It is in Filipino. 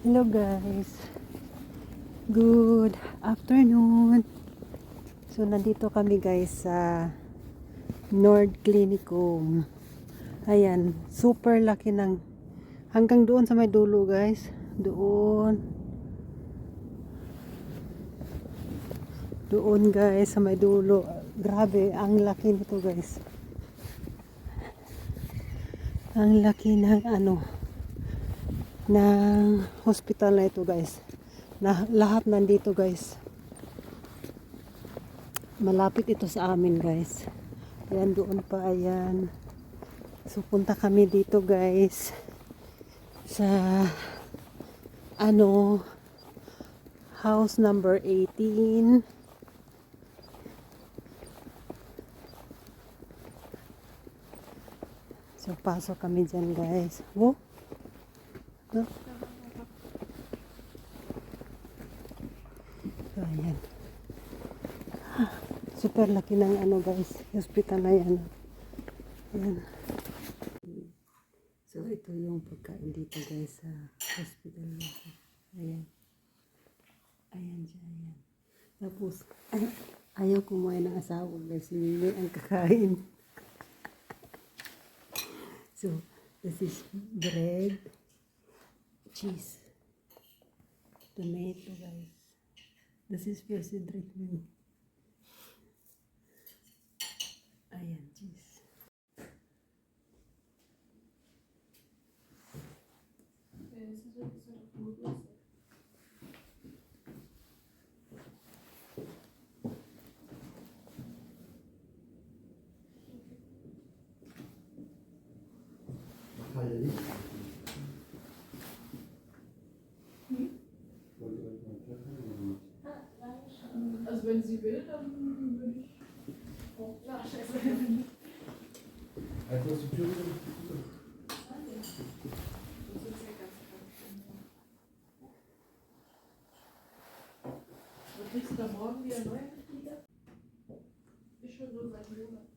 Hello guys, good afternoon. So nandito kami guys sa Nord Clinicum. Ayan, super laki ng hanggang doon sa may dulo guys. Doon guys sa may dulo. Grabe, ang laki nito guys. Ang laki ng ng hospital na ito guys. Na lahat nandito guys. Malapit ito sa amin guys. Ayan, doon pa, ayan. So punta kami dito guys sa house number 18. So pasok kami dyan guys. Oh, no? So ayan, super laki ng guys, hospital na yan. Ayan. So ito yung pagkain dito guys sa hospital. Ayan. Ayan siya, ayan. Tapos, ayaw kumain ng asawa guys. Hindi ang kakain. So, this is bread, cheese, tomato guys. This is first treatment. Ayan, cheese. Also wenn sie will, dann würde ich auch nachschätzen. Also hast du die Tür wieder? Und kriegst du da morgen wieder neue Mitglieder? Ist schon so seit Monaten.